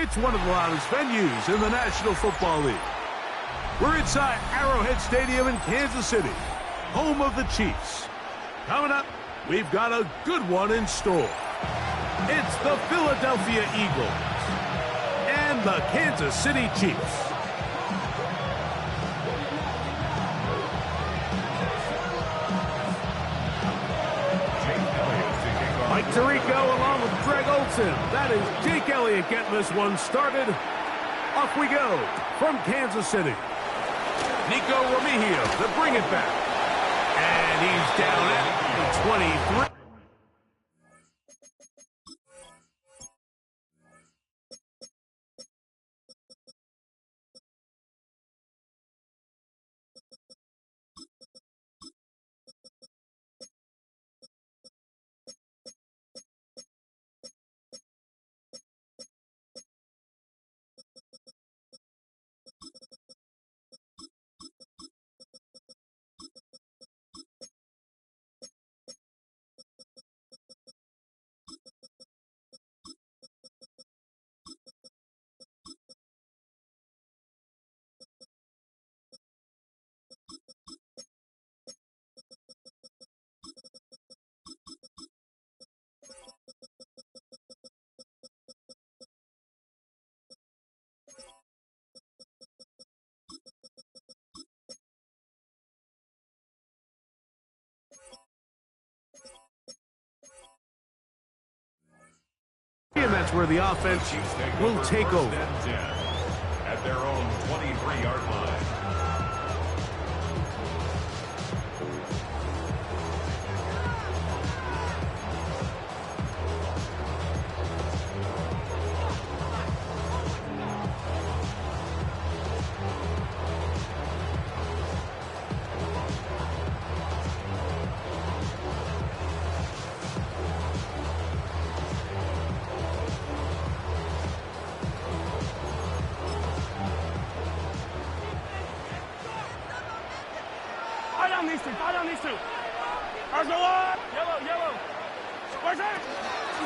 It's one of the loudest venues in the National Football League. We're inside Arrowhead Stadium in Kansas City, home of the Chiefs. Coming up, we've got a good one in store. It's the Philadelphia Eagles and the Kansas City Chiefs. Mike Tirico along with Greg Olson. That is Jake Elliott getting this one started. Off we go from Kansas City. Nico Remigio to bring it back. And he's down at the 23. And that's where the offense will take over. At their own 23-yard line.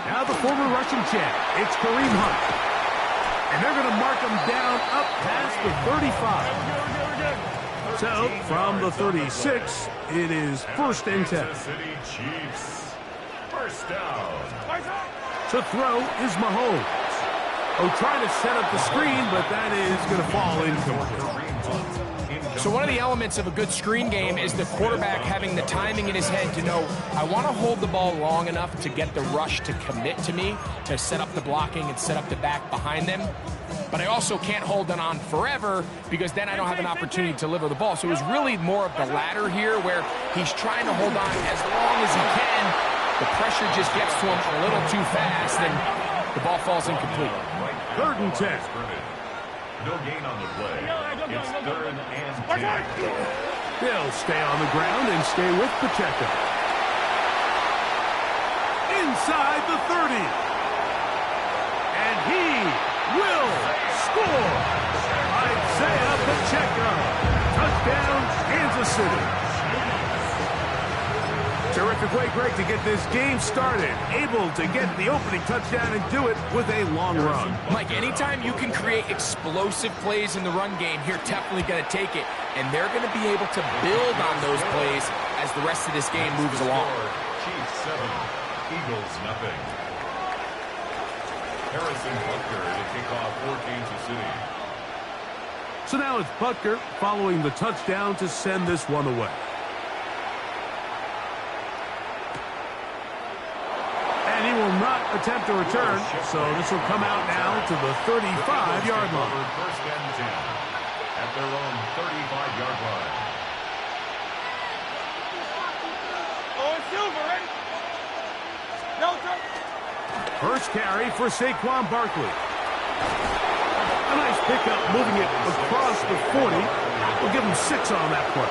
Now the former Russian champ, it's Kareem Hunt. And they're going to mark him down up past the 35. So, from the 36, it is first and 10. City Chiefs. First down. To throw is Mahomes. Oh, trying to set up the screen, but that is going to fall incomplete. So one of the elements of a good screen game is the quarterback having the timing in his head to know, I want to hold the ball long enough to get the rush to commit to me, to set up the blocking and set up the back behind them. But I also can't hold it on forever because then I don't have an opportunity to deliver the ball. So it was really more of the latter here where he's trying to hold on as long as he can. The pressure just gets to him a little too fast and the ball falls incomplete. 3rd and 10. No gain on the play. It's 3rd and 10. They'll stay on the ground and stay with Pacheco. Inside the 30. And he will score. Isaiah Pacheco. Touchdown, Kansas City. Terrific way, Greg, to get this game started. Able to get the opening touchdown and do it with a long run. Mike, anytime you can create explosive plays in the run game, you're definitely going to take it. And they're going to be able to build on those plays as the rest of this game moves along. Chiefs 7, Eagles nothing. Harrison Butker to kick off for Kansas City. So now it's Butker following the touchdown to send this one away. And he will not attempt a return, so this will come out now to the 35-yard line. First and 10 at their own 35-yard line. First carry for Saquon Barkley. A nice pickup, moving it across the 40. We'll give him 6 on that play.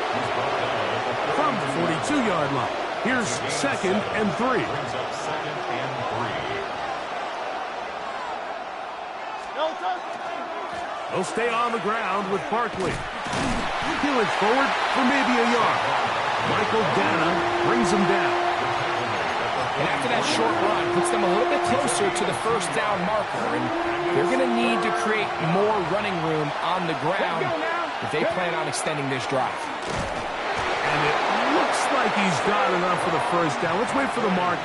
From the 42-yard line. Here's 2nd and 3. Brings up 2nd and 3. They'll stay on the ground with Barkley. Peeling forward for maybe a yard. Michael Dana brings him down. And after that short run, puts them a little bit closer to the first down marker. And They're going to need to create more running room on the ground if they plan on extending this drive. And it looks like he's got enough for the first down. Let's wait for the mark.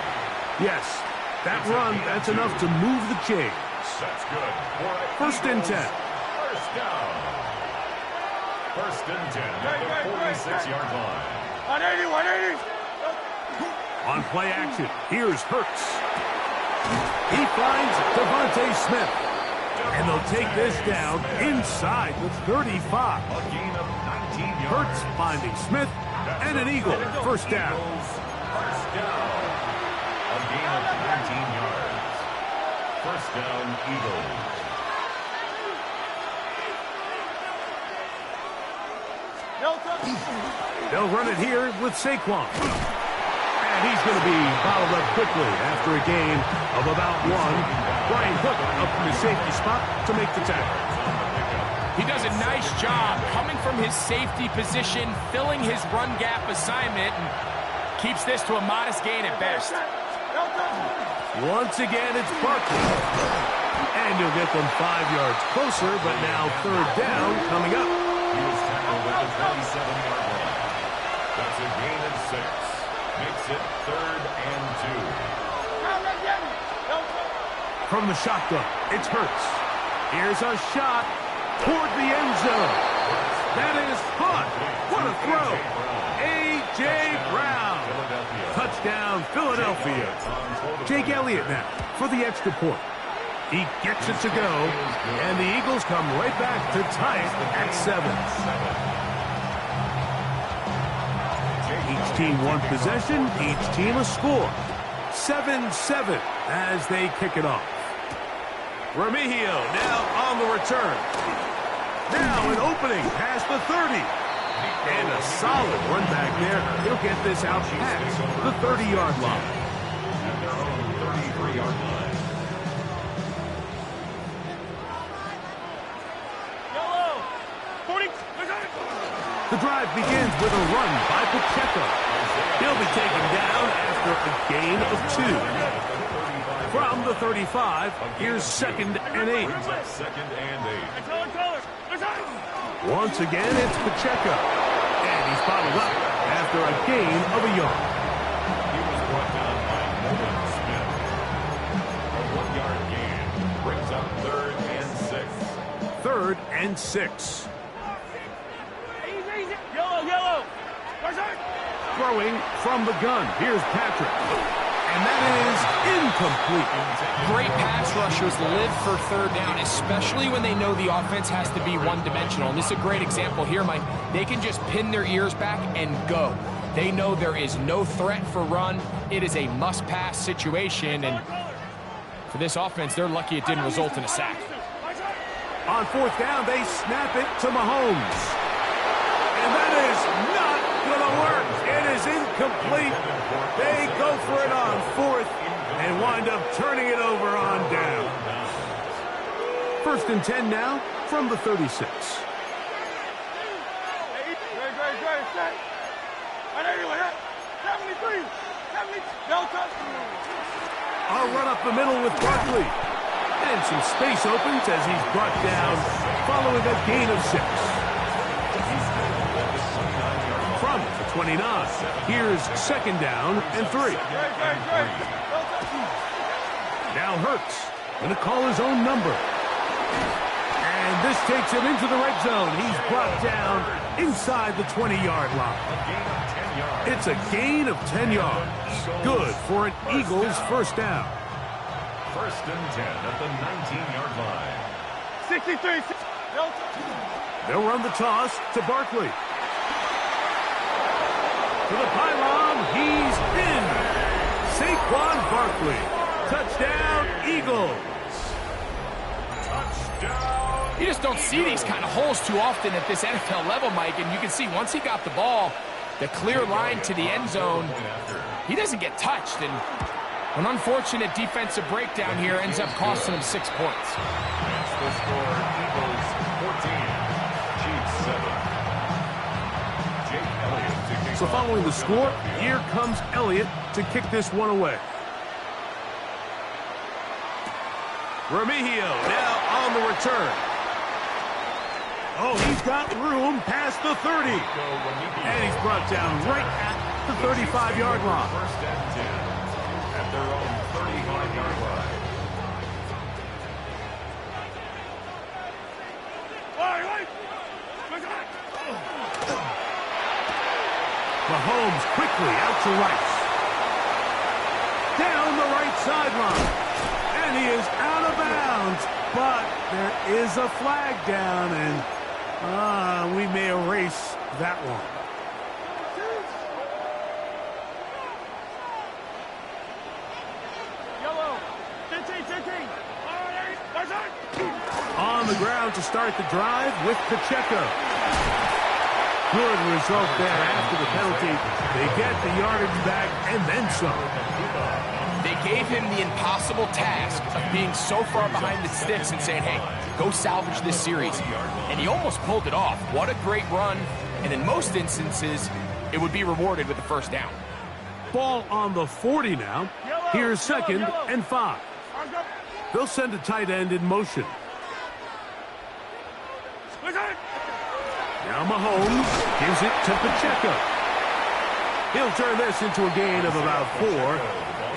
Yes, that run, that's enough to move the chains. That's good. First and 10. First down. First and 10 at the 46-yard line. 180, 180. On play action, here's Hurts. He finds Devontae Smith. And they'll take this down inside the 35. A gain of 19 yards. Hurts finding Smith and an Eagle. First down. First down. A gain of 19 yards. First down, Eagles. They'll run it here with Saquon. And he's going to be bottled up quickly after a gain of about 1. Brian Hook up in the safety spot to make the tackle. He does a nice job coming from his safety position, filling his run gap assignment, and keeps this to a modest gain at best. Once again, it's Barkley. And he'll get them 5 yards closer, but now third down coming up. He was tackled at the 27-yard line. That's a gain of 6. Makes it third and 2. From the shotgun, it's Hurts. Here's a shot toward the end zone. That is caught. What a throw. A.J. Brown. Touchdown, Philadelphia. Jake Elliott now for the extra point. He gets it to go, and the Eagles come right back to tie it at 7. Each team one possession, each team a score. 7-7 as they kick it off. Remigio now on the return. Now an opening past the 30. And a solid run back there. He'll get this out past the 30-yard line. At their own 33-yard line. The drive begins with a run by Pacheco. He'll be taken down after a gain of 2. From the 35, here's second and 8. Second and 8. Once again, it's Pacheco. And he's bottled up after a gain of a yard. He was brought down by Nolan Smith. A 1-yard gain brings up third and 6. Third and 6. Yellow. Throwing from the gun. Here's Patrick. And that is incomplete. Great pass rushers live for third down, especially when they know the offense has to be one-dimensional. And this is a great example here, Mike. They can just pin their ears back and go. They know there is no threat for run. It is a must-pass situation. And for this offense, they're lucky it didn't result in a sack. On fourth down, they snap it to Mahomes. And that is not going to work. It is incomplete. They go for it on fourth and wind up turning it over on down. First and 10 now from the 36. A run up the middle with Barkley. And some space opens as he's brought down following a gain of 6. From the 29, here's second down and 3. Now Hurts going to call his own number. And this takes him into the red zone. He's brought down inside the 20-yard line. It's a gain of 10 yards. Good for an Eagles first down. First and 10 at the 19-yard line. 63. They'll run the toss to Barkley. To the pylon, he's in. Saquon Barkley. Touchdown, Eagles. Touchdown. You just don't see these kind of holes too often at this NFL level, Mike. And you can see once he got the ball, the clear line to the end zone, he doesn't get touched. And an unfortunate defensive breakdown here ends up costing him 6 points. That's the score. Eagles 14, Chiefs 7. So following the score, here comes Elliott to kick this one away. Remigio now on the return. Oh, he's got room past the 30. And he's brought down right at the 35-yard line. First and 10 at their own 35-yard line. Mahomes quickly out to Rice. Down the right sideline. And he is out of bounds. But there is a flag down, and we may erase that one. Yellow. 15, 15. On the ground to start the drive with Pacheco. Good result there after the penalty. They get the yardage back and then some. They gave him the impossible task of being so far behind the sticks and saying, hey, go salvage this series. And he almost pulled it off. What a great run. And in most instances, it would be rewarded with the first down. Ball on the 40 now. Here's second and 5. They'll send a tight end in motion. Now Mahomes gives it to Pacheco. He'll turn this into a gain of about 4.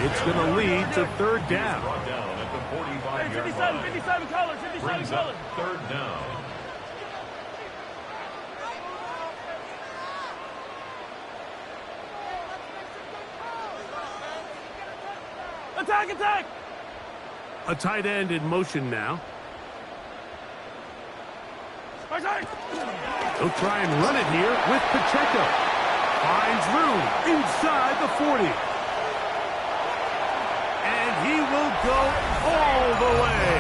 It's going to lead to third down. Brought down at the 45-yard 57, line. 57 colors, 57 Brings up colors. third down. Attack, attack! A tight end in motion now. He'll try and run it here with Pacheco. Finds room inside the 40. And he will go all the way.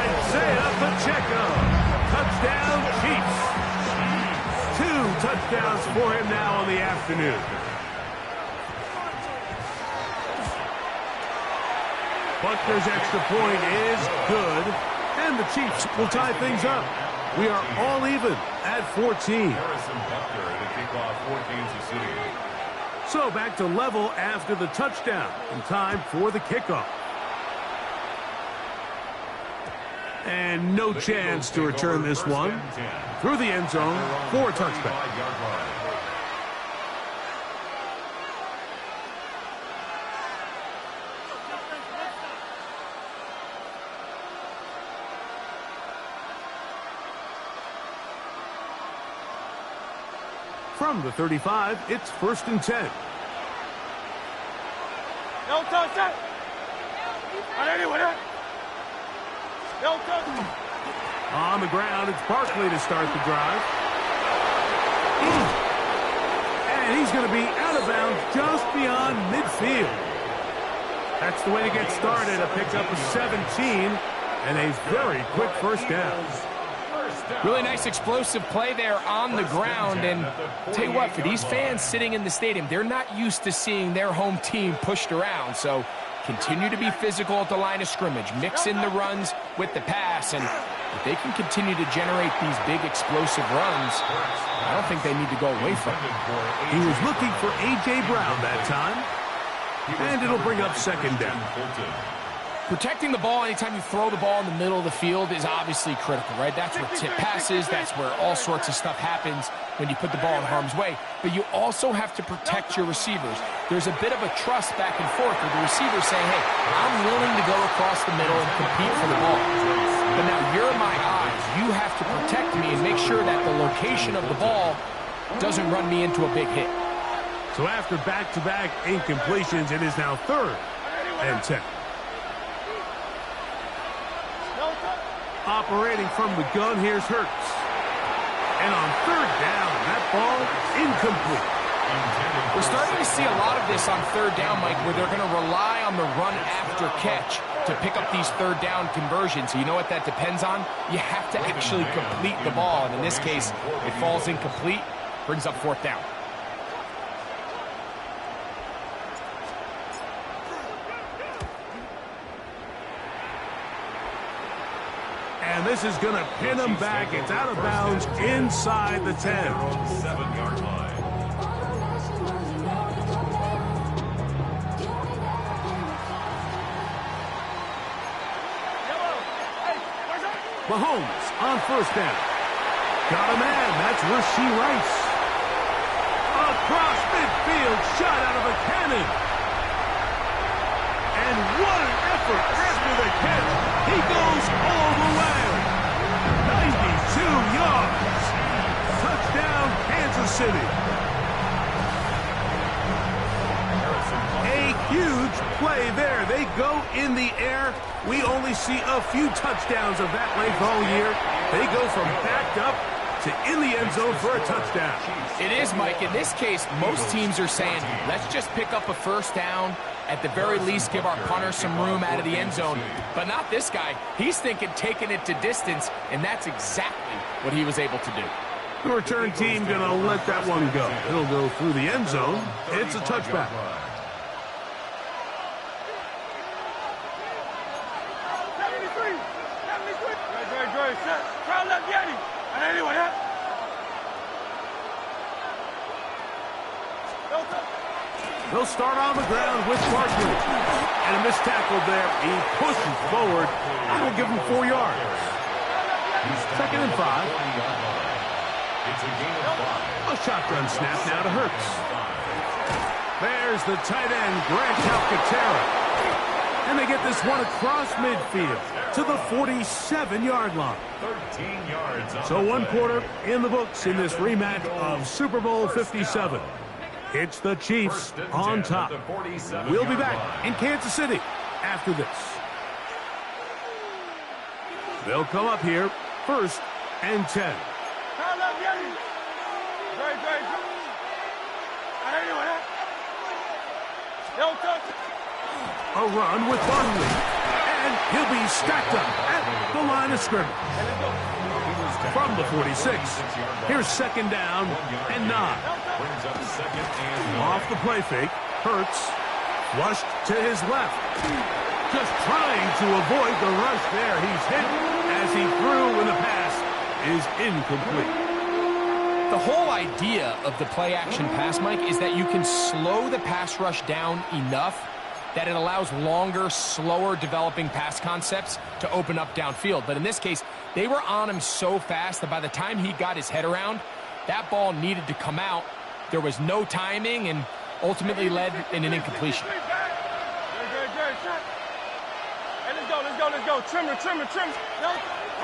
Isaiah Pacheco. Touchdown, Chiefs. 2 touchdowns for him now on the afternoon. Buckner's extra point is good, and the Chiefs will tie things up. We are all even at 14. Harrison Buckner to kick off 14 to 6. So back to level after the touchdown, and time for the kickoff. And no chance to return this one. Through the end zone for a touchback. From the 35, it's first and 10. No touch that. No touch. On the ground, it's Barkley to start the drive. And he's going to be out of bounds just beyond midfield. That's the way to get started. A pickup of 17 and a very quick first down. Really nice explosive play there on the ground. And tell you what, for these fans sitting in the stadium, they're not used to seeing their home team pushed around. So continue to be physical at the line of scrimmage. Mix in the runs with the pass. And if they can continue to generate these big explosive runs, I don't think they need to go away from it. He was looking for A.J. Brown that time. And it'll bring up second down. Protecting the ball anytime you throw the ball in the middle of the field is obviously critical, right? That's where tip passes, that's where all sorts of stuff happens when you put the ball in harm's way. But you also have to protect your receivers. There's a bit of a trust back and forth with the receivers saying, hey, I'm willing to go across the middle and compete for the ball. But now you're my eyes. You have to protect me and make sure that the location of the ball doesn't run me into a big hit. So after back-to-back incompletions, it is now third and 10. Operating from the gun, here's Hurts. And on third down, that ball incomplete. We're starting to see a lot of this on third down, Mike, where they're going to rely on the run after catch to pick up these third down conversions. So you know what that depends on? You have to actually complete the ball. And in this case, it falls incomplete, brings up fourth down. And this is going to pin him back. It's out of bounds inside the 10. 7-yard line. Mahomes on first down. Got a man. That's Rashee Rice. Across midfield, shot out of a cannon. And what an effort after the catch. He goes all the way. 92 yards. Touchdown, Kansas City. A huge play there. They go in the air. We only see a few touchdowns of that length all year. They go from backed up to in the end zone for a touchdown. It is, Mike. In this case, most teams are saying, let's just pick up a first down. At the very least, give our punter some room out of the end zone. But not this guy. He's thinking taking it to distance, and that's exactly what he was able to do. The return team going to let that one go. It'll go through the end zone. It's a touchback. They'll start on the ground with Barkley. And a missed tackle there. He pushes forward. That'll give him 4 yards. Second and 5. A shotgun snap now to Hurts. There's the tight end, Grant Calcaterra. And they get this one across midfield to the 47-yard line. 13 yards. So 1 quarter in the books in this rematch of Super Bowl 57. It's the Chiefs on top. We'll be back in Kansas City after this. They'll come up here, 1st and 10. A run with Barkley. And he'll be stacked up at the line of scrimmage. From the 46, here's 2nd down and 9. Off the play fake, Hurts flushed to his left. Just trying to avoid the rush there. He's hit as he threw when the pass is incomplete. The whole idea of the play-action pass, Mike, is that you can slow the pass rush down enough that it allows longer, slower developing pass concepts to open up downfield. But in this case, they were on him so fast that by the time he got his head around, that ball needed to come out. There was no timing and ultimately led in an incompletion. Hey, let's go. Trim.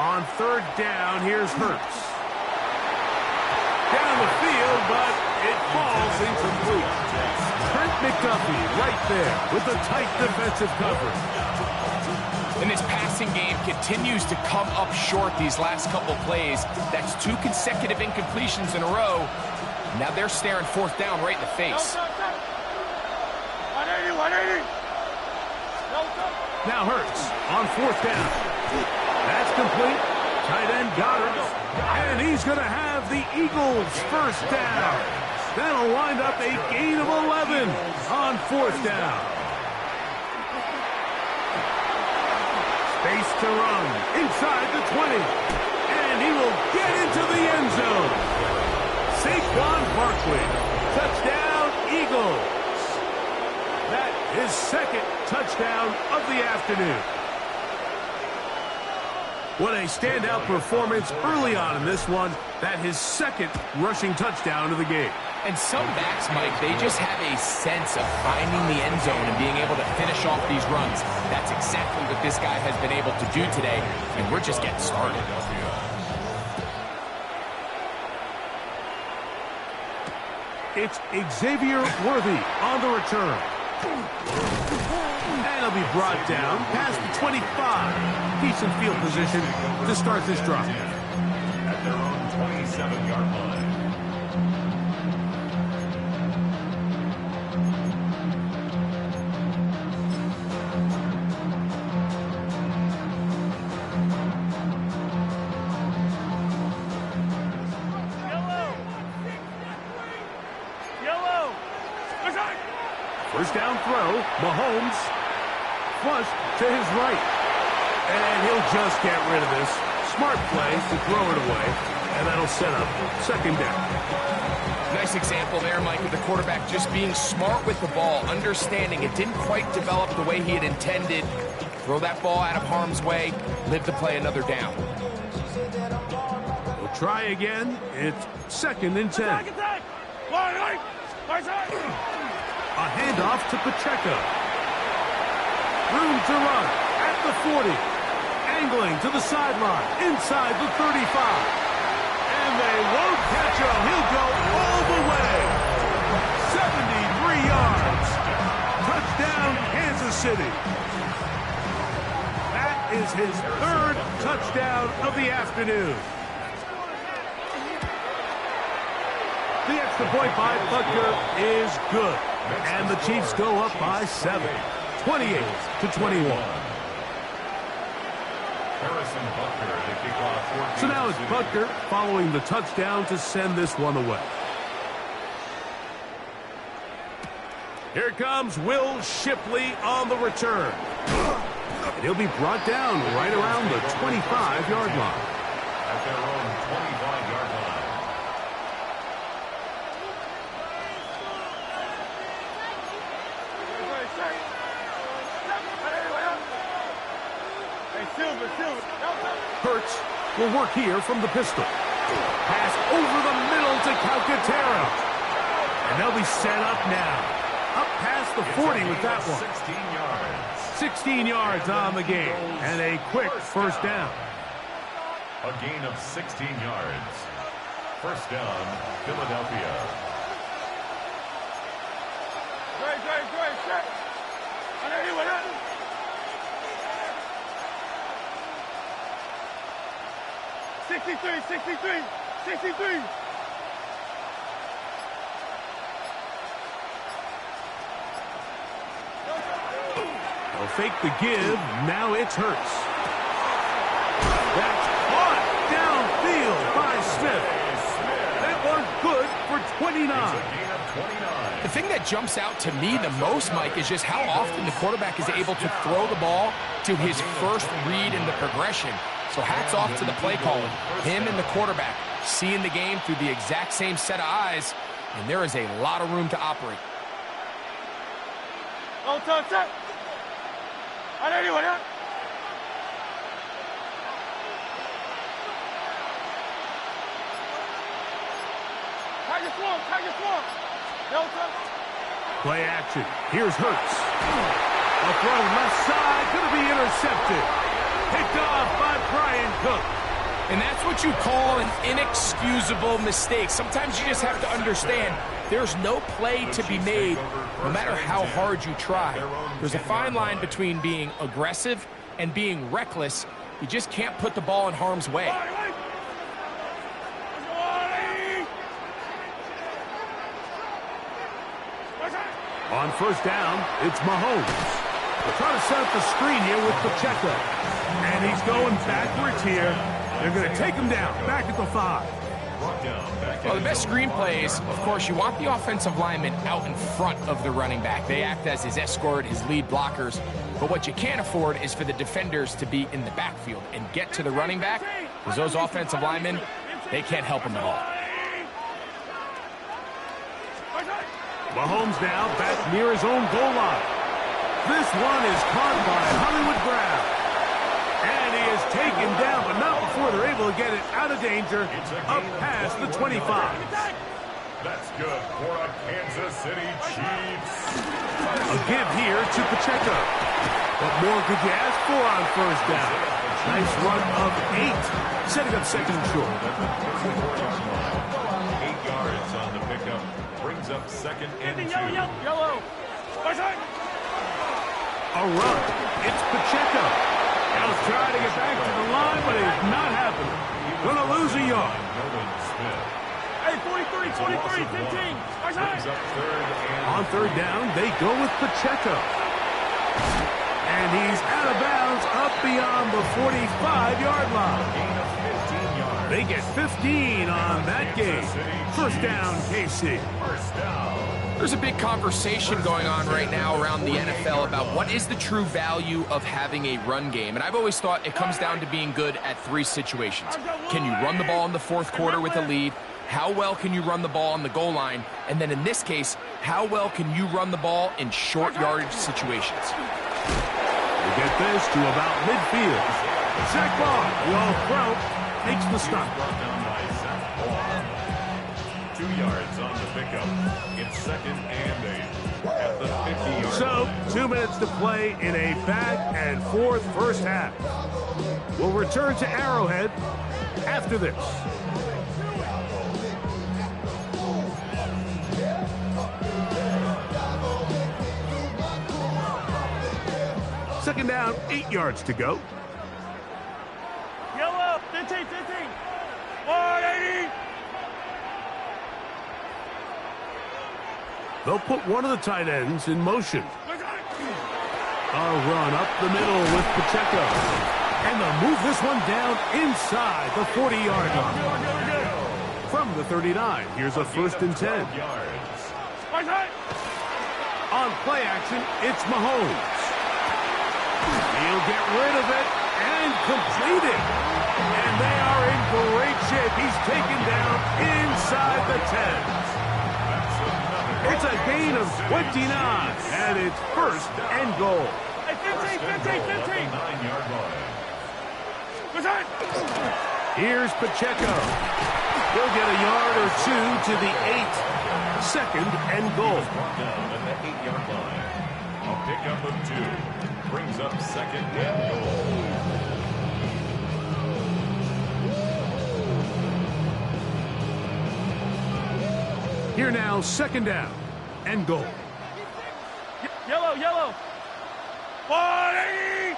On 3rd down, here's Hurts. Down the field, but it falls incomplete. Trent McDuffie right there with the tight defensive coverage. And this passing game continues to come up short these last couple plays. That's 2 consecutive incompletions in a row. Now they're staring 4th down right in the face. 180. Now Hurts on 4th down. That's complete. Tight end Goddard. And he's going to have the Eagles' 1st down. That'll wind up a gain of 11 on 4th down. Space to run inside the 20. And he will get into the end zone. Saquon Barkley. Touchdown, Eagles. That is 2nd touchdown of the afternoon. What a standout performance early on in this one. That his 2nd rushing touchdown of the game. And some backs, Mike, they just have a sense of finding the end zone and being able to finish off these runs. That's exactly what this guy has been able to do today, and we're just getting started. It's Xavier Worthy on the return. And he'll be brought down past the 25. Decent field position to start this drive. At their own 27-yard line. First down throw, Mahomes flushed to his right. And he'll just get rid of this. Smart play to throw it away. And that'll set up 2nd down. Nice example there, Mike, of the quarterback just being smart with the ball, understanding it didn't quite develop the way he had intended. Throw that ball out of harm's way, live to play another down. We'll try again. It's 2nd and 10. A handoff to Pacheco. Room to run at the 40. Angling to the sideline, inside the 35. And they won't catch him. He'll go all the way. 73 yards. Touchdown, Kansas City. That is his 3rd touchdown of the afternoon. The extra point by Butker is good. And the Chiefs go up by 7, 28-21. So now it's Butker following the touchdown to send this one away. Here comes Will Shipley on the return. And he'll be brought down right around the 25-yard line. At their own 25-yard line. Hurts will work here from the pistol. Pass over the middle to Calcaterra. And they'll be set up now. Up past the 40 with that one. 16 yards. 16 yards on the game. And a quick first down. A gain of 16 yards. First down, Philadelphia. Great, check. I know you went up. 63. They'll fake the give. Now it's Hurts. That's caught downfield by Smith. That one good for 29. The thing that jumps out to me the most, Mike, is just how often the quarterback is able to throw the ball to his first read in the progression. So hats off to the play caller. Him and the quarterback seeing the game through the exact same set of eyes, and there is a lot of room to operate. Oh, touch. I know you went up. Tag your swamp. Delta. Play action. Here's Hurts. A throw left side. Going to be intercepted. Picked off by Brian Cook. And that's what you call an inexcusable mistake. Sometimes you just have to understand there's no play to be made no matter how hard you try. There's a fine line between being aggressive and being reckless. You just can't put the ball in harm's way. On first down, it's Mahomes. They're trying to set up the screen here with Pacheco. And he's going backwards here. They're going to take him down, back at the 5. Well, the best screen plays, of course, you want the offensive lineman out in front of the running back. They act as his escort, his lead blockers. But what you can't afford is for the defenders to be in the backfield and get to the running back, because those offensive linemen, they can't help him at all. Mahomes now back near his own goal line. This one is caught by Hollywood Brown. And he is taken down, but not before they're able to get it out of danger up past the 25. That's good for a Kansas City Chiefs. A give here to Pacheco. What more could you ask for on first down? Nice run of 8, setting up second and short. 8 yards on the pickup. Brings up second and 2. Yellow. A run. It's Pacheco. Now trying to get back to the line, but it's not happening. Going to lose a yard. Hey, 43, 15. On third down, they go with Pacheco. And he's out of bounds up beyond the 45-yard line. They get 15 on that game. First down, KC. There's a big conversation going on right now around the NFL about what is the true value of having a run game. And I've always thought it comes down to being good at 3 situations. Can you run the ball in the fourth quarter with a lead? How well can you run the ball on the goal line? And then in this case, how well can you run the ball in short yardage situations? They get this to about midfield. Zach Ball, will throw, takes the stop. Brought down by Zach Ball. 2 yards on the pickup. It's 2nd and 8 at the 50-yard So, line. 2 minutes to play in a back-and-forth first half. We'll return to Arrowhead after this. Second down, 8 yards to go. Yellow, 15, 15. 180. They'll put one of the tight ends in motion. A run up the middle with Pacheco. And they'll move this one down inside the 40-yard line. From the 39, here's a 1st and 10. On play action, it's Mahomes. He'll get rid of it and complete it. And they are in great shape. He's taken down inside the 10. It's a gain of 29, and it's 1st and goal. Hey, 15, 15, 15. 9-yard line. Here's Pacheco. He'll get a yard or 2 to the 8. 2nd and goal. Brought down at the 8-yard line. A pickup of 2 brings up 2nd and goal. Here now, 2nd down and goal. Yellow, yellow. 180.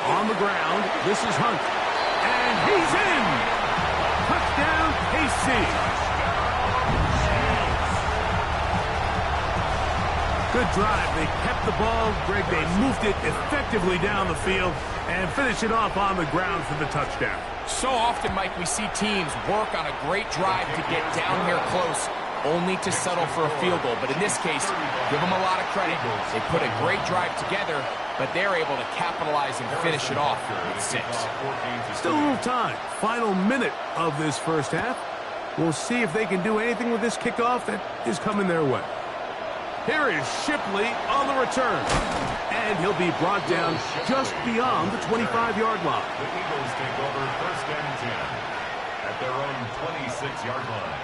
On the ground, this is Hunt. And he's in! Touchdown, KC. Good drive. They kept the ball. Greg, they moved it effectively down the field and finish it off on the ground for the touchdown. So often, Mike, we see teams work on a great drive to get down here close, only to settle for a field goal. But in this case, give them a lot of credit. They put a great drive together, but they're able to capitalize and finish it off with 6. Still a little time. Final minute of this first half. We'll see if they can do anything with this kickoff that is coming their way. Here is Shipley on the return. And he'll be brought down just beyond the 25-yard line. The Eagles take over 1st and 10 at their own 26-yard line.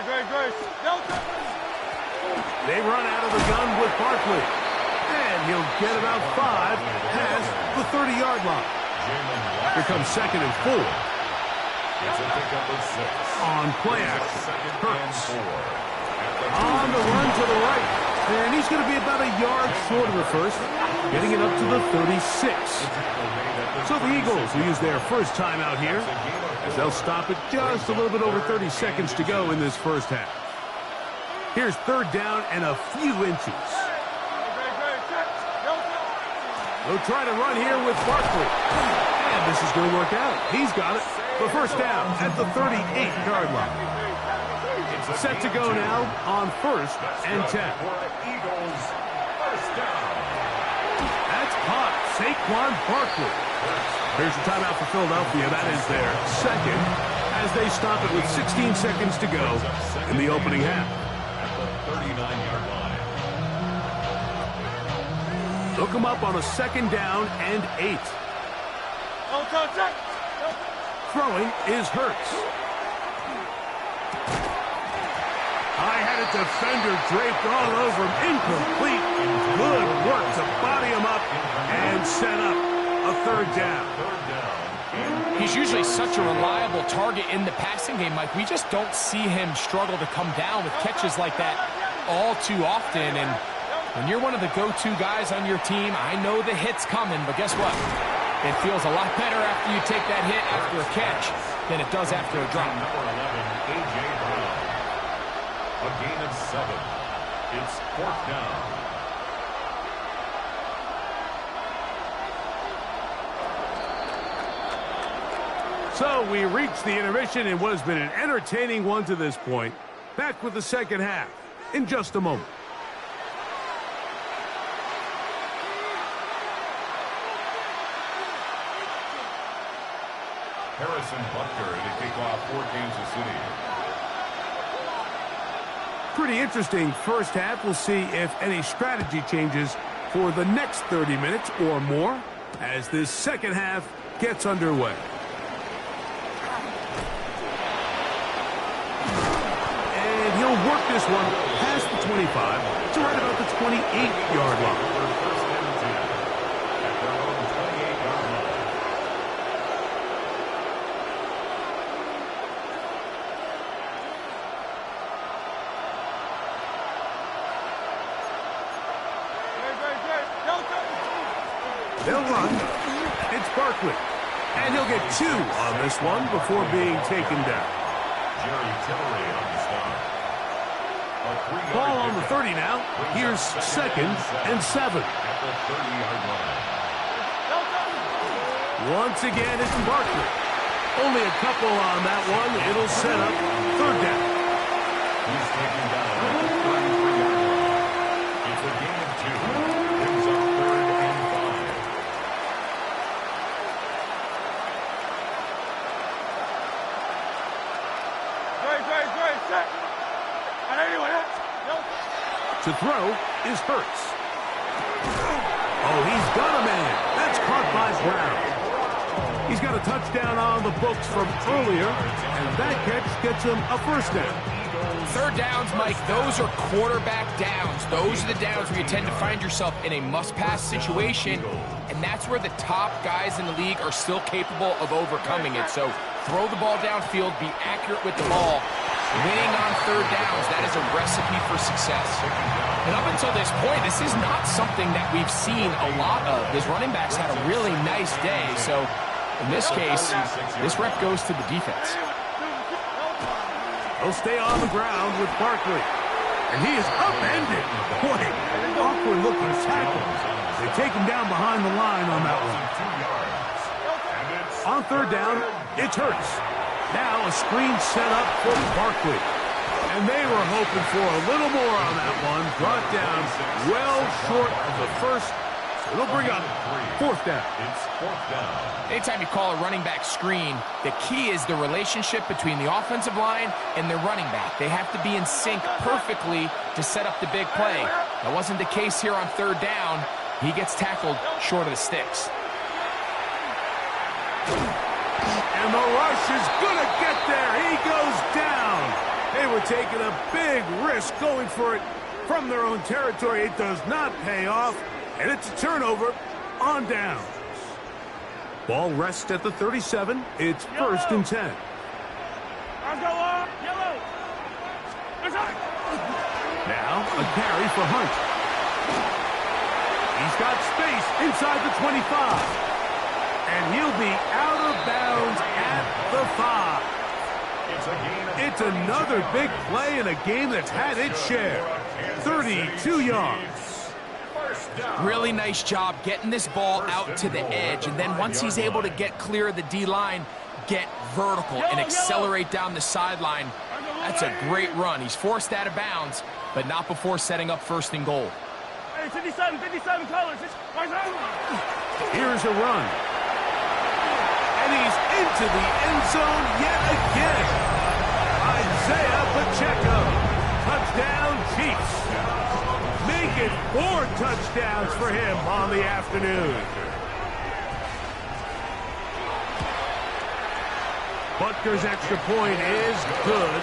Great. Delta. They run out of the gun with Barkley. And he'll get about 5 past the 30-yard line. Here comes 2nd and 4. It's a pickup of 6. On play action, 2nd and Hurts. 4. On the run to the right. And he's going to be about a yard short of the first, getting it up to the 36. So the Eagles will use their first time out here, as they'll stop it just a little bit over 30 seconds to go in this first half. Here's 3rd down and a few inches. They'll try to run here with Barkley. And this is going to work out. He's got it. The first down at the 38-yard line. Set to go now on 1st and 10. Eagles, 1st down. That's caught. Saquon Barkley. Here's the timeout for Philadelphia. That is their 2nd as they stop it with 16 seconds to go in the opening half. At the 39-yard line. They'll come up on a 2nd down and 8. Throwing is Hurts. I had a defender draped all over him. Incomplete. Good work to body him up and set up a 3rd down. He's usually such a reliable target in the passing game, Mike. We just don't see him struggle to come down with catches like that all too often. And when you're one of the go-to guys on your team, I know the hit's coming, but guess what? It feels a lot better after you take that hit after a catch than it does after a drop. Number 11, A.J. Brown. A gain of 7. It's 4th down. So we reach the intermission in what has been an entertaining one to this point. Back with the second half in just a moment. Harrison Butker to kick off for Kansas City. Pretty interesting first half. We'll see if any strategy changes for the next 30 minutes or more as this second half gets underway. And he'll work this one past the 25 to right about the 28-yard line. They'll run. It's Barkley. And he'll get 2 on this one before being taken down. Ball on the 30 now. Here's 2nd and 7. Once again, it's Barkley. Only a couple on that one. It'll set up 3rd down. He's taken down at the 33-yard line. It's a gain of 2. Brings up 3rd and 5. Great, set. And anyone else? To throw is Hurts. Oh, he's got a man. That's caught by Brown. He's got a touchdown on the books from earlier, and that catch gets him a 1st down. 3rd downs, Mike, those are quarterback downs. Those are the downs where you tend to find yourself in a must-pass situation, and that's where the top guys in the league are still capable of overcoming it. So throw the ball downfield, be accurate with the ball. Winning on 3rd downs, that is a recipe for success. And up until this point, this is not something that we've seen a lot of. His running backs had a really nice day, so in this case, this rep goes to the defense. He'll stay on the ground with Barkley. And he is upended. Boy, awkward looking tackle. They take him down behind the line on that one. On 3rd down, it's Hurts. Now a screen set up for Barkley. And they were hoping for a little more on that one. Brought down well short of the first. So it'll bring up 4th down. It's 4th down. Anytime you call a running back screen, the key is the relationship between the offensive line and their running back. They have to be in sync perfectly to set up the big play. That wasn't the case here on 3rd down. He gets tackled short of the sticks. And the rush is going to get there. He goes down. They were taking a big risk going for it from their own territory. It does not pay off, and it's a turnover on downs. Ball rests at the 37. It's 1st and 10. Let's go up. Yellow. Now a carry for Hunt. He's got space inside the 25. And he'll be out of bounds at the 5. It's another big play in a game that's had its share. 32 yards. Really nice job getting this ball out to the edge. And then once he's able to get clear of the D-line, get vertical and accelerate down the sideline. That's a great run. He's forced out of bounds, but not before setting up 1st and goal. Hey, 57 colors. Here's a run. And he's into the end zone yet again. Isaiah Pacheco. Touchdown, Chiefs. Make it 4 touchdowns for him on the afternoon. Butker's extra point is good.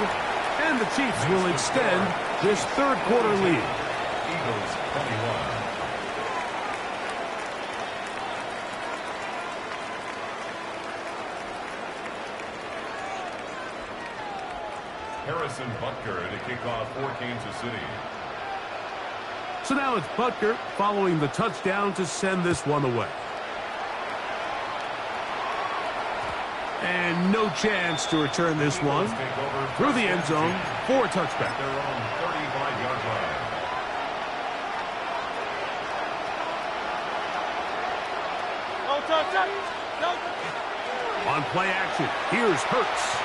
And the Chiefs will extend this 3rd quarter lead. Eagles 21. Harrison Butker to kick off for Kansas City. So now it's Butker following the touchdown to send this one away. And no chance to return this one through the end zone for a touchback. Their own 35-yard line. No touch. On play action, here's Hurts.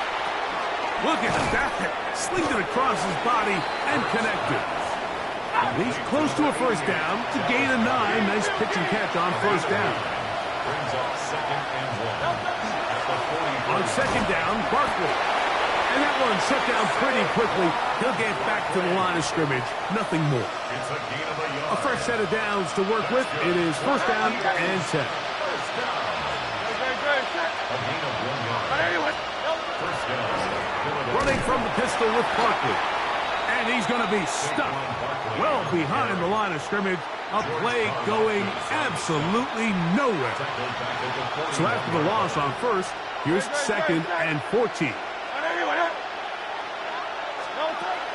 Look at that. Slinged it across his body and connected. He's close to a first down to gain a 9. Nice pitch and catch on first down. Brings up 2nd and 1. At the 40. On second down, Barkley. And that one shut down pretty quickly. He'll get back to the line of scrimmage. Nothing more. It's a gain of a yard. A fresh set of downs to work with. It is first down and 10. First down. A gain of 1 yard. First down. Running from the pistol with Barkley. And he's going to be stuck well behind the line of scrimmage. A play going absolutely nowhere. So after the loss on first, here's second and 14.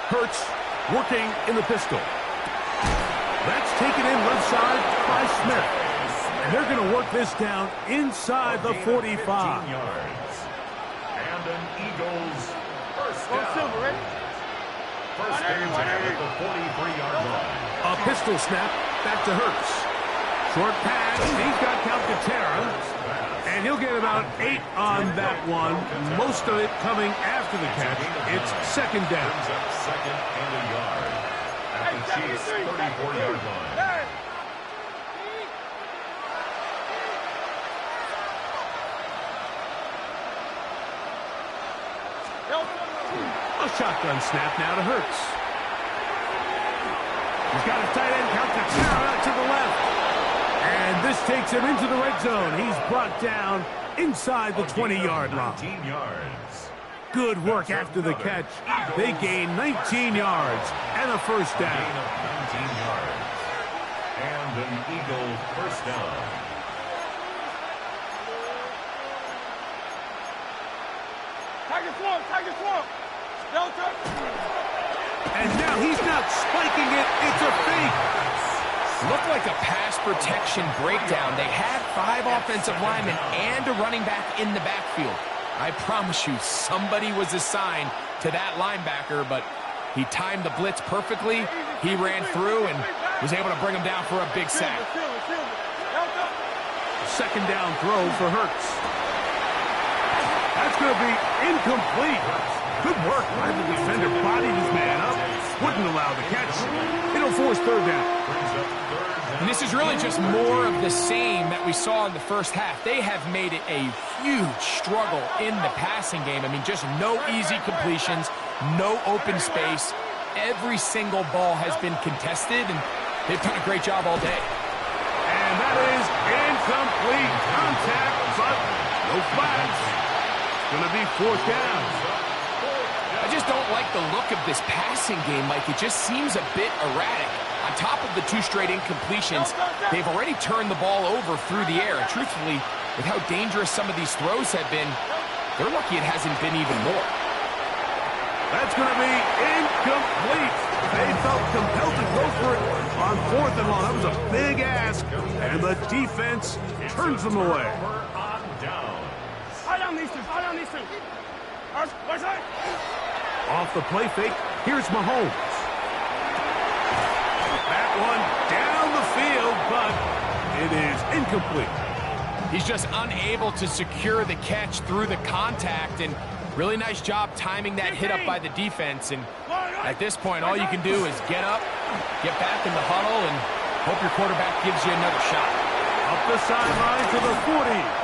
Hurts working in the pistol. That's taken in left side by Smith. And they're going to work this down inside the 45. And an Eagles first down. First and 10 at the 43-yard line. A pistol snap back to Hurts. Short pass. He's got Calcaterra. And he'll get about 8 on that one. Most of it coming after the catch. It's second down. Brings up second and a yard. At the Chiefs' 34-yard line. A shotgun snap now to Hurts. He's got a tight end, Calcaterra, to the left. And this takes him into the red zone. He's brought down inside the 20-yard line. 19 yards. Good work after the catch. They gain 19 yards and a first Gain down. of 19 yards. And an Eagle first down. Tiger swamp. Delta. And now he's not spiking it. It's a fake. Looked like a pass protection breakdown. They had 5 offensive linemen and a running back in the backfield. I promise you, somebody was assigned to that linebacker, but he timed the blitz perfectly. He ran through and was able to bring him down for a big sack. Second down throw for Hurts. That's going to be incomplete. Good work by the defender. Bodied his man up. Wouldn't allow the catch. It'll force third down. And this is really just more of the same that we saw in the first half. They have made it a huge struggle in the passing game. I mean, just no easy completions, no open space. Every single ball has been contested, and they've done a great job all day. And that is incomplete. Contact, but no flags. It's going to be fourth down. I just don't like the look of this passing game, Mike. It just seems a bit erratic. On top of the 2 straight incompletions, they've already turned the ball over through the air. And truthfully, with how dangerous some of these throws have been, they're lucky it hasn't been even more. That's going to be incomplete. They felt compelled to go for it on fourth and long. That was a big ask, and the defense turns them away. Off the play fake, here's Mahomes. That one down the field, but it is incomplete. He's just unable to secure the catch through the contact, and really nice job timing that hit up by the defense. And at this point, all you can do is get up, get back in the huddle, and hope your quarterback gives you another shot. Up the sideline to the 40.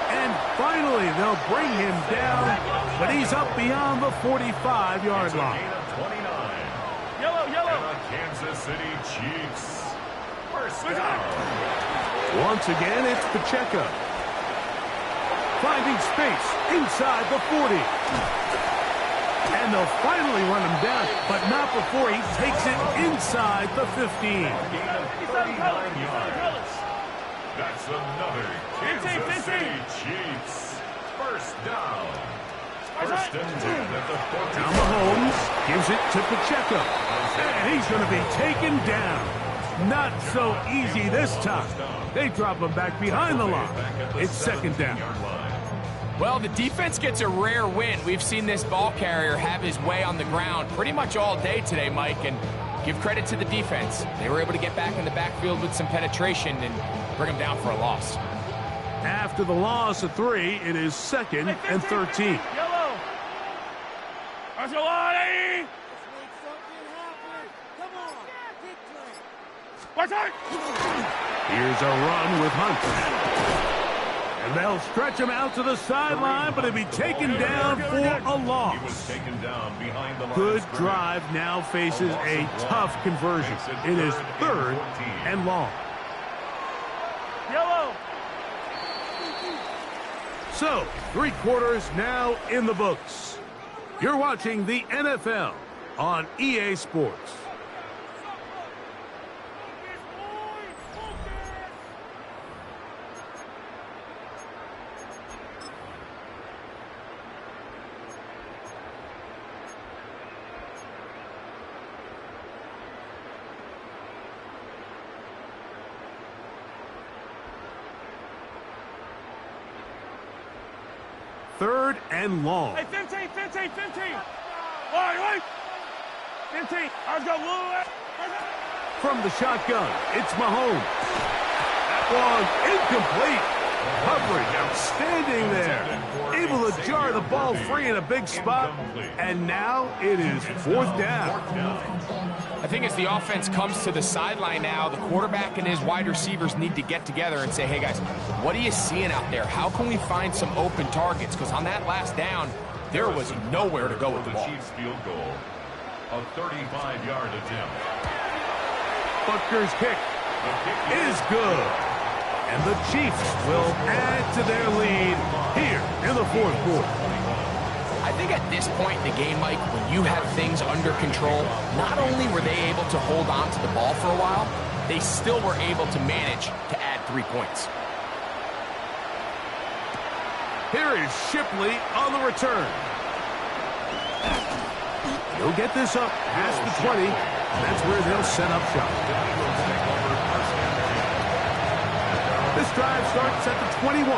And finally, they'll bring him down, but he's up beyond the 45-yard line. Yellow. And the Kansas City Chiefs. First down. Once again, it's Pacheco. Finding space inside the 40. And they'll finally run him down, but not before he takes it inside the 15. Gain of 39 yards. That's another Kansas City Chiefs. First down. First and 10 at the 14. Now Mahomes gives it to Pacheco. And he's going to be taken down. Not so easy this time. They drop him back behind the line. It's second down. Well, the defense gets a rare win. We've seen this ball carrier have his way on the ground pretty much all day today, Mike, and give credit to the defense. They were able to get back in the backfield with some penetration and bring him down for a loss. After the loss of 3, it is second and 13. Let's go on, Eddie! Watch out! Here's a run with Hunt. And they'll stretch him out to the sideline, but he'll be taken down for a loss. He was taken down behind the line. Good drive now faces a tough conversion. It is 3rd and long. Yellow! So, 3 quarters now in the books. You're watching the NFL on EA Sports. Third and long. Hey, 15. Wait. 15. Let's go, Blue. From the shotgun, it's Mahomes. That one incomplete. Coverage outstanding there. Able to jar the ball free in a big spot. And now it is 4th down. I think as the offense comes to the sideline now, the quarterback and his wide receivers need to get together and say, hey, guys, what are you seeing out there? How can we find some open targets? Because on that last down, there was nowhere to go with the ball. Chiefs field goal, a 35-yard attempt. Butker's kick is good. And the Chiefs will add to their lead here in the 4th quarter. I think at this point in the game, Mike, when you have things under control, not only were they able to hold on to the ball for a while, they still were able to manage to add 3 points. Here is Shipley on the return. He'll get this up past the 20. That's where they'll set up shop. This drive starts at the 21.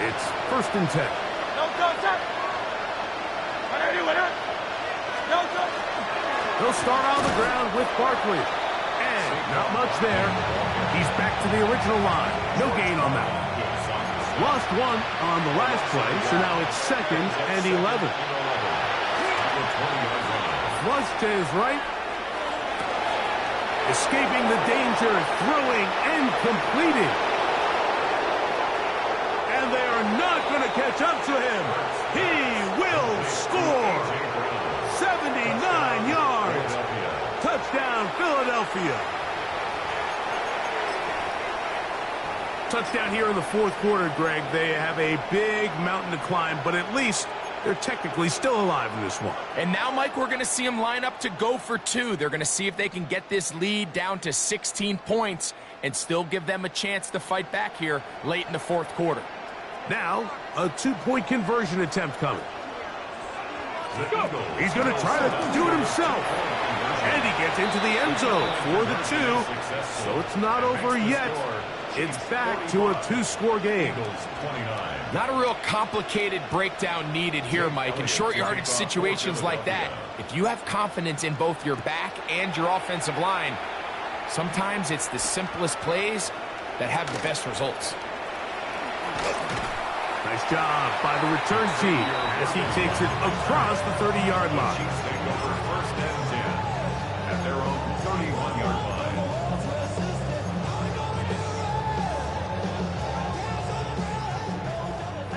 It's 1st and 10. No contact. They'll start on the ground with Barkley. And not much there. He's back to the original line. No gain on that one. Lost 1 on the last play, so now it's 2nd and 11. Flush to his right. Escaping the danger, throwing and completing. And they are not going to catch up to him. He will score. 79 yards. Touchdown, Philadelphia. Touchdown here in the 4th quarter, Greg. They have a big mountain to climb, but at least they're technically still alive in this one. And now, Mike, we're going to see them line up to go for 2. They're going to see if they can get this lead down to 16 points and still give them a chance to fight back here late in the 4th quarter. Now, a 2-point conversion attempt coming. He's going to try to do it himself. And he gets into the end zone for the 2. So it's not over yet. It's back to a 2-score game. Not a real complicated breakdown needed here, Mike. In short yardage situations like that, if you have confidence in both your back and your offensive line, sometimes it's the simplest plays that have the best results. Nice job by the return team as he takes it across the 30-yard line. Chiefs take over 1st and 10 at their own 31-yard line.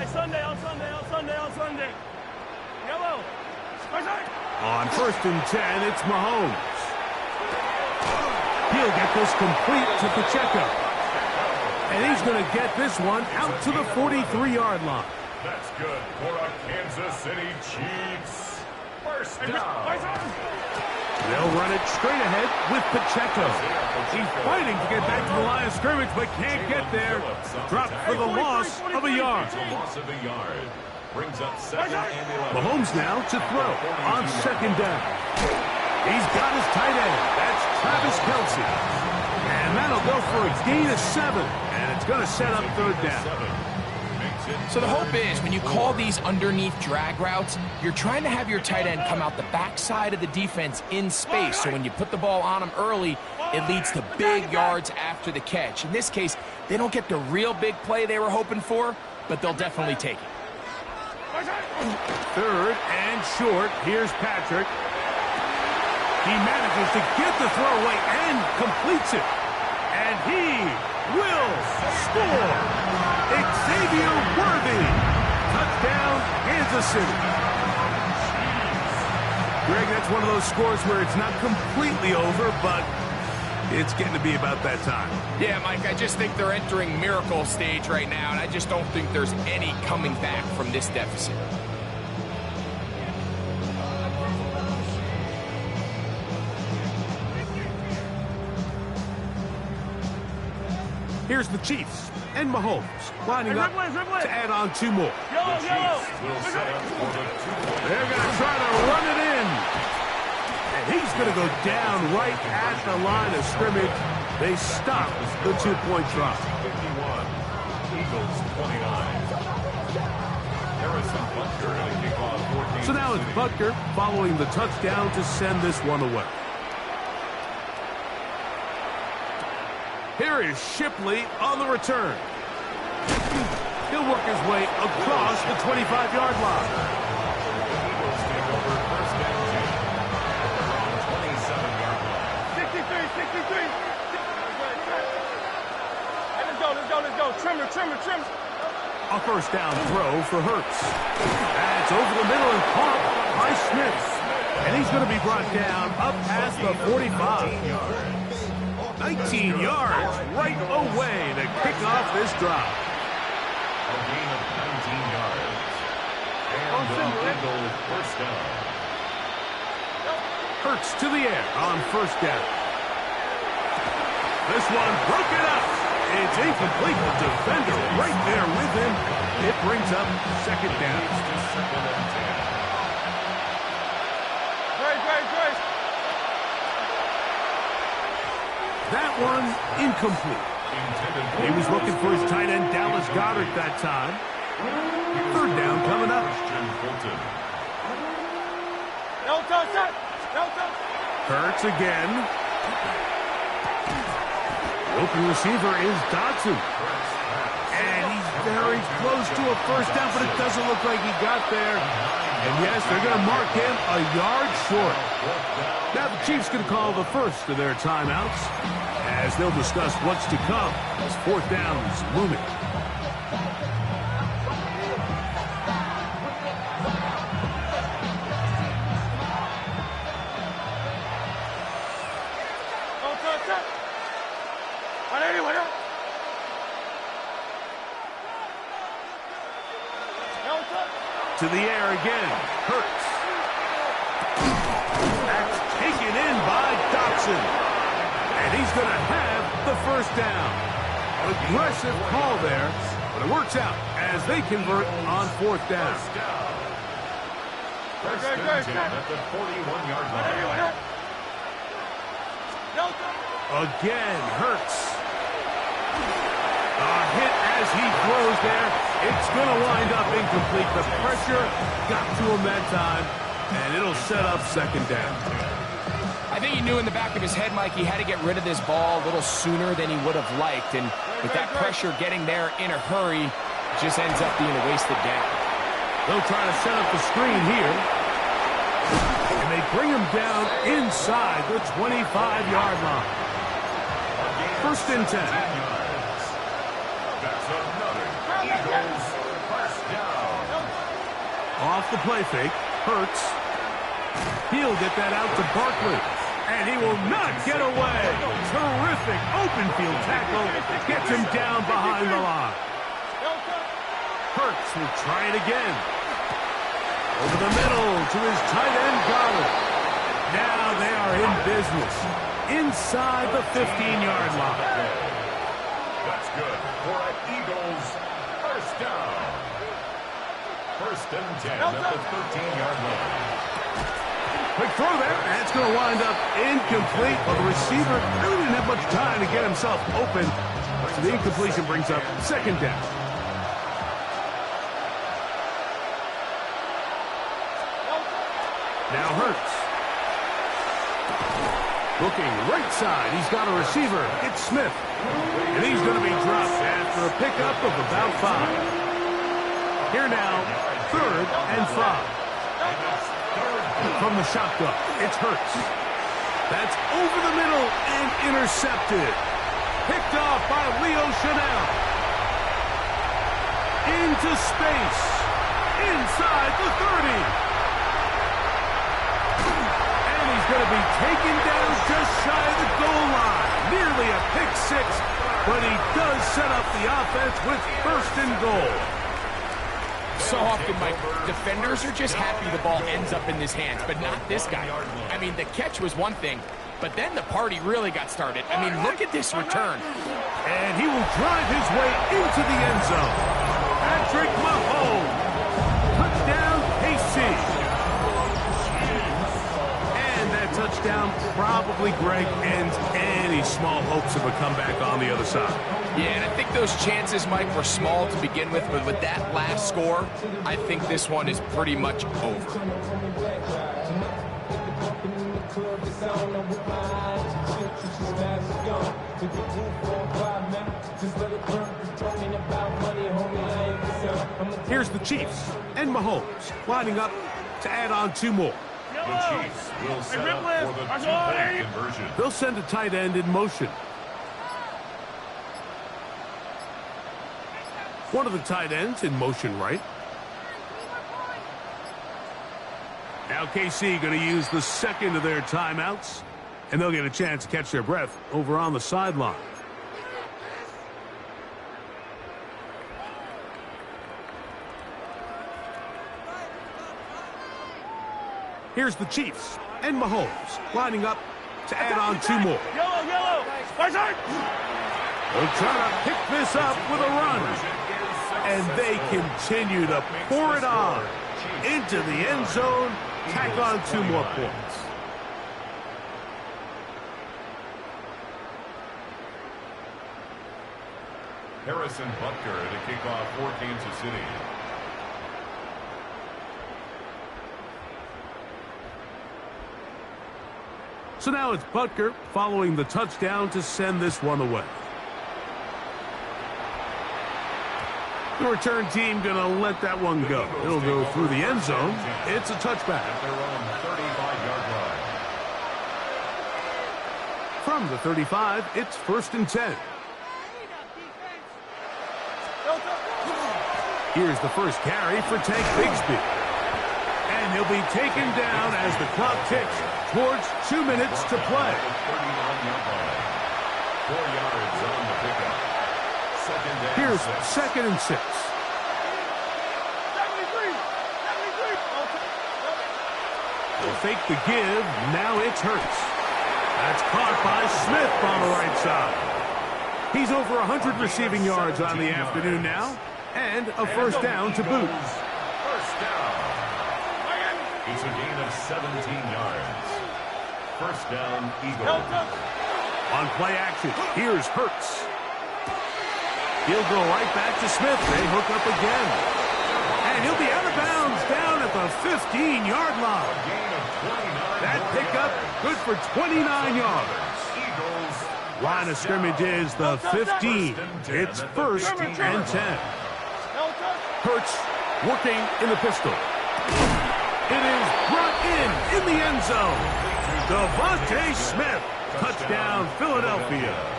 Hey, Sunday. Yellow. On 1st and 10, it's Mahomes. He'll get this complete to Pacheco. And he's going to get this one out to the 43-yard line. That's good for a Kansas City Chiefs. 1st down. They'll run it straight ahead with Pacheco. He's fighting to get back to the line of scrimmage, but can't get there. Dropped for the loss of a yard. Loss of a yard. Brings up 2nd and 11. Mahomes now to throw on 2nd down. He's got his tight end. That's Travis Kelce. And that'll go for a gain of 7. And it's going to set up 3rd down. So the hope is when you call these underneath drag routes, you're trying to have your tight end come out the backside of the defense in space. So when you put the ball on him early, it leads to big yards after the catch. In this case, they don't get the real big play they were hoping for, but they'll definitely take it. Third and short. Here's Patrick. He manages to get the throw away and completes it. And he will score. Xavier Worthy. Touchdown, Kansas City. Greg, that's one of those scores where it's not completely over, but it's getting to be about that time. Yeah, Mike, I just think they're entering miracle stage right now, and I just don't think there's any coming back from this deficit. Here's the Chiefs and Mahomes lining up to add on 2 more. The Chiefs will set up for the 2-point. They're going to try to run it in. And he's going to go down right at the line of scrimmage. They stop the 2-point try. 51. Eagles 29. Harrison Butker to kick off 14. So now it's Butker following the touchdown to send this one away. Here is Shipley on the return. He'll work his way across the 25-yard line. Eagles take over first and 10. Around 27-yard line. 63. Hey, let's go. Trim. A first down throw for Hurts. That's over the middle and caught by Smith. And he's going to be brought down up past the 45. 19 yards right away to kick off this drive. A gain of 19 yards. And the Eagles first down. Hurts to the air on first down. This one broken up. It's incomplete. The defender right there with him. It brings up second down. Second and 10. Great. That one incomplete. He was looking for his tight end, Dallas Goedert, that time. Third down coming up. No touch. Hurts again. Open receiver is Dotson. And he's very close to a first down, but it doesn't look like he got there. And yes, they're going to mark him a yard short. Now the Chiefs going to call the first of their timeouts as they'll discuss what's to come as fourth down is looming. To the air again. Hurts. That's taken in by Dotson. And he's going to have the first down. Aggressive call there, but it works out as they convert on fourth down. First and 10 at the 41-yard line. Again, Hurts. A hit as he throws there. It's going to wind up incomplete. The pressure got to him that time, and it'll set up second down. I think he knew in the back of his head, Mike, he had to get rid of this ball a little sooner than he would have liked. And with that pressure getting there in a hurry, it just ends up being a wasted down. They'll try to set up the screen here. And they bring him down inside the 25-yard line. First and 10. That's another Eagles first down. Off the play fake. Hurts. He'll get that out to Barkley. And he will not get away. Terrific open field tackle. Gets him down behind the line. Hurts will try it again. Over the middle to his tight end, Goedert. Now they are in business. Inside the 15-yard line. That's good for an Eagles first down. First and 10 at the 13-yard line. Quick throw there. That's going to wind up incomplete. Well, the receiver really didn't have much time to get himself open. So the incompletion brings up second down. Now Hurts. Looking right side. He's got a receiver. It's Smith. And he's going to be dropped after a pickup of about 5. Here now, 3rd and 5. From the shotgun, it's Hurts. That's over the middle and intercepted. Picked off by Leo Chanel. Into space. Inside the 30. And he's going to be taken down just shy of the goal line. Nearly a pick six, but he does set up the offense with 1st and goal. So often, Mike, defenders are just happy the ball ends up in his hands, but not this guy. I mean, the catch was one thing, but then the party really got started. I mean, look at this return. And he will drive his way into the end zone. Patrick Mahomes. Touchdown, KC. And that touchdown probably, Greg, ends any small hopes of a comeback on the other side. Yeah, and I think those chances, Mike, were small to begin with, but with that last score, I think this one is pretty much over. Here's the Chiefs and Mahomes lining up to add on 2 more. The Chiefs will set up for the 2-point conversion. They'll send a tight end in motion. One of the tight ends in motion right. Now KC going to use the second of their timeouts, and they'll get a chance to catch their breath over on the sideline. Here's the Chiefs and Mahomes lining up to add on 2 more. Yellow. They'll try to pick this up with a run. And they continue to pour it on into the end zone, tack on 2 more points. Harrison Butker to kick off for Kansas City. So now it's Butker following the touchdown to send this one away. The return team going to let that one go. It'll go through the end zone. It's a touchback. At their own 35-yard line. From the 35, it's 1st and 10. Here's the first carry for Tank Bigsby. And he'll be taken down as the clock ticks towards 2 minutes to play. 4 yards on the pickup. Here's 2nd and 6. 73. They'll fake the give. Now it's Hurts. That's caught by Smith on the right side. He's over 100 receiving yards on the afternoon now. And a 1st down to boot. 1st down. It's a gain of 17 yards. 1st down, Eagles. On play action, here's Hurts. He'll go right back to Smith. They hook up again. And he'll be out of bounds down at the 15-yard line. That pickup good for 29 yards. Line of scrimmage is the 15. It's 1st and 10. Hurts working in the pistol. It is brought in the end zone. Devontae Smith. Touchdown, Philadelphia.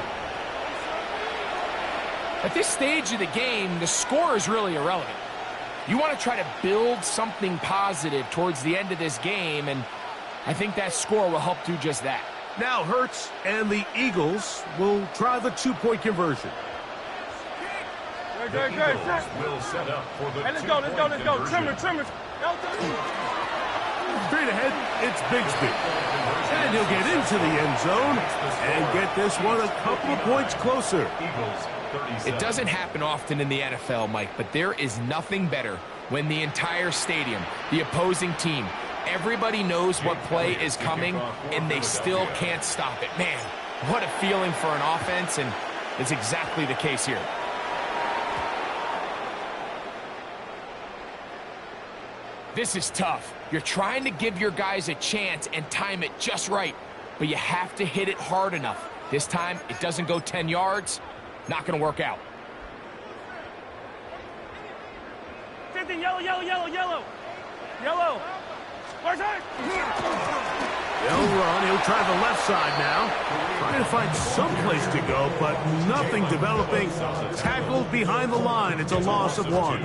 At this stage of the game, the score is really irrelevant. You want to try to build something positive towards the end of this game, and I think that score will help do just that. Now Hurts and the Eagles will try the 2-point conversion. The Eagles will set up for the Let's go. Trimmer. Straight ahead, it's Bigsby. And he'll get into the end zone and get this one a couple of points closer. It doesn't happen often in the NFL, Mike, but there is nothing better when the entire stadium, the opposing team, everybody knows what play is coming, and they still can't stop it. Man, what a feeling for an offense, and it's exactly the case here. This is tough. You're trying to give your guys a chance and time it just right, but you have to hit it hard enough. This time, it doesn't go 10 yards. Not going to work out. 15. 15, yellow, yellow, yellow, yellow. Yellow. Where's it? They'll run. He'll try the left side now. Trying to find some place to go, but nothing developing. Tackled behind the line. It's a loss of 1.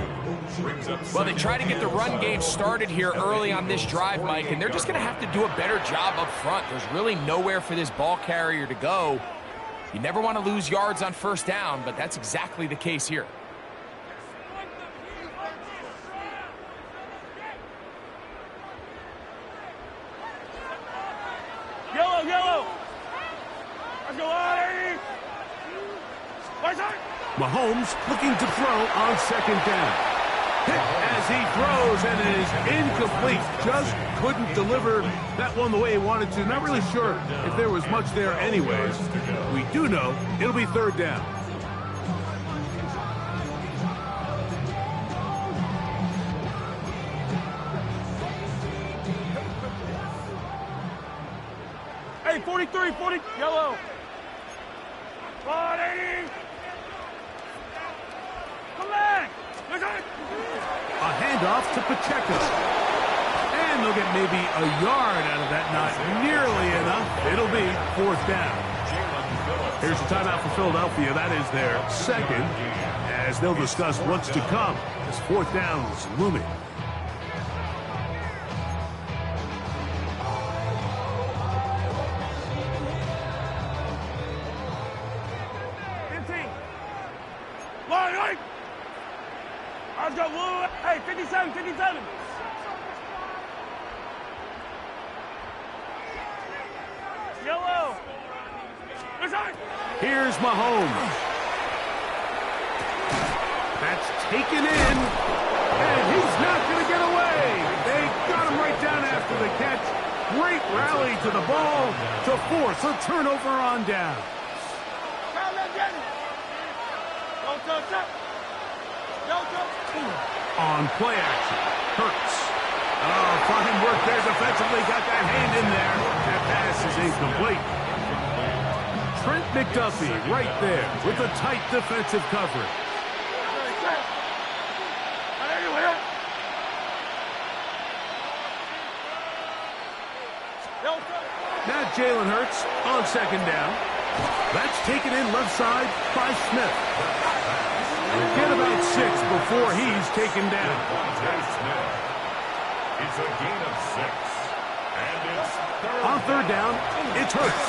Well, they try to get the run game started here early on this drive, Mike, and they're just going to have to do a better job up front. There's really nowhere for this ball carrier to go. You never want to lose yards on first down, but that's exactly the case here. Yellow, yellow. Let's go, Artie. Where's it? Mahomes looking to throw on second down. Hit as he throws, and it is incomplete. Just couldn't deliver that one the way he wanted to. Not really sure if there was much there anyways. We do know it'll be third down. Hey, 43, 40, yellow. 180. Come back. Where's it? A handoff to Pacheco. And they'll get maybe a yard out of that. Not nearly enough. It'll be fourth down. Here's the timeout for Philadelphia. That is their second, as they'll discuss what's to come as fourth down is looming. Let's go, Woo. Hey, 57, 57. Yellow. Here's Mahomes. That's taken in, and he's not going to get away. They got him right down after the catch. Great rally to the ball to force a turnover on down. On play action, Hurts. Oh, fine work there defensively. Got that hand in there. That pass is incomplete. Trent McDuffie right there with a tight defensive coverage. Now Jalen Hurts on second down. That's taken in left side by Smith. He'll get about 6 before he's taken down. It's a gain of 6. And it's on third down, it's Hurts.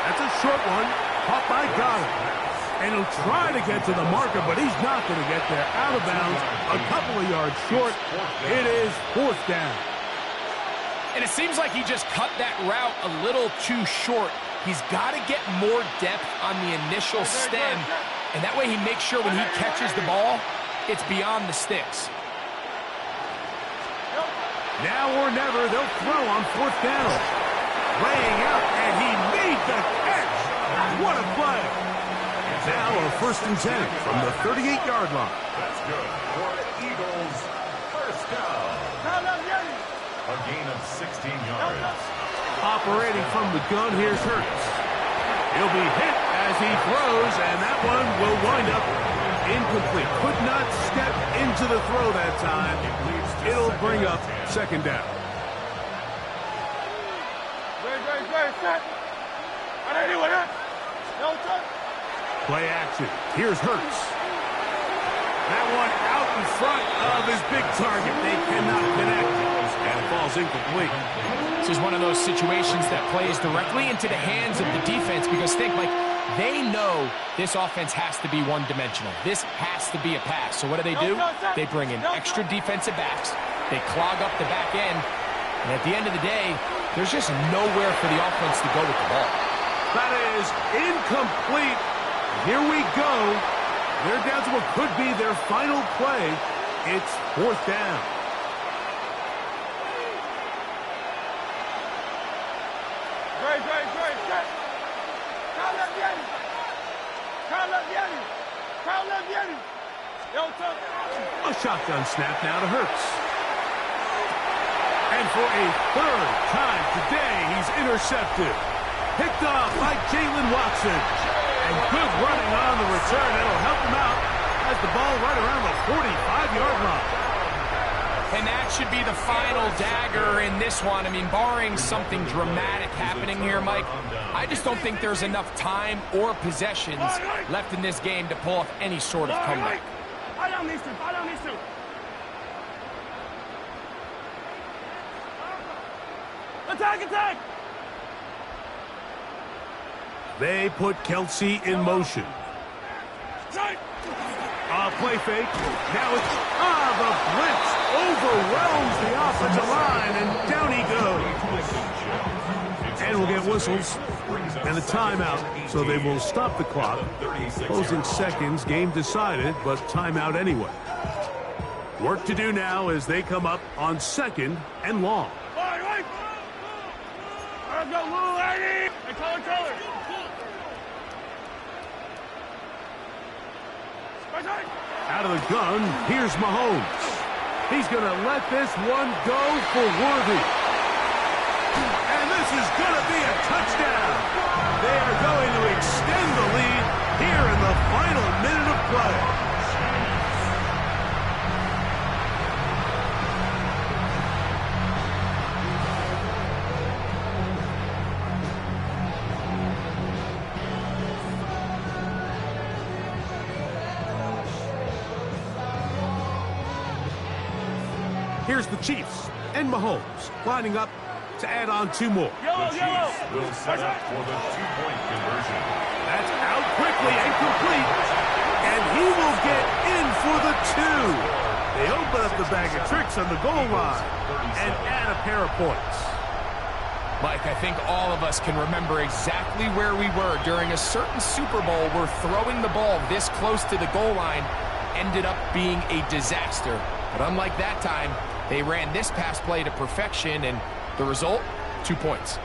That's a short one, caught by Goddard. And he'll try to get to the marker, but he's not going to get there. Out of bounds, a couple of yards short. It is fourth down. And it seems like he just cut that route a little too short. He's got to get more depth on the initial stem, and that way he makes sure when he catches the ball, it's beyond the sticks. Now or never, they'll throw on fourth down. Laying out, and he made the catch. What a play. Now a 1st and 10 from the 38-yard line. That's good for Eagles. First down. A gain of 16 yards. Operating from the gun, here's Hurts. He'll be hit as he throws, and that one will wind up incomplete. Could not step into the throw that time. It'll bring up second down. Play action. Here's Hurts. That one out in front of his big target. They cannot connect, and it falls incomplete. This is one of those situations that plays directly into the hands of the defense, because think, like, they know this offense has to be one-dimensional. This has to be a pass. So what do? They bring in extra defensive backs. They clog up the back end. And at the end of the day, there's just nowhere for the offense to go with the ball. That is incomplete. Here we go. They're down to what could be their final play. It's fourth down. A shotgun snap now to Hurts. And for a third time today, he's intercepted. Picked off by Jalen Watson. And good running on the return. It'll help him out as the ball right around the 45-yard line. And that should be the final dagger in this one. I mean, barring something dramatic happening here, Mike, I just don't think there's enough time or possessions left in this game to pull off any sort of comeback. Attack, attack! They put Kelsey in motion. Play fake. Now it's... the blitz overwhelms the offensive line, and down he goes. And we'll get whistles and a timeout, so they will stop the clock. Closing seconds, game decided, but timeout anyway. Work to do now as they come up on 2nd and long. Let's go, Lou, Eddie! Hey, color. Out of the gun, here's Mahomes. He's going to let this one go for Worthy. And this is going to be a touchdown. They are going to extend the lead here in the final minute of play. Here's the Chiefs and Mahomes lining up to add on 2 more. The Chiefs will set up for the 2-point conversion. That's out quickly and complete. And he will get in for the 2. They open up the bag of tricks on the goal line and add a pair of points. Mike, I think all of us can remember exactly where we were during a certain Super Bowl where throwing the ball this close to the goal line ended up being a disaster. But unlike that time, they ran this pass play to perfection, and the result, 2 points.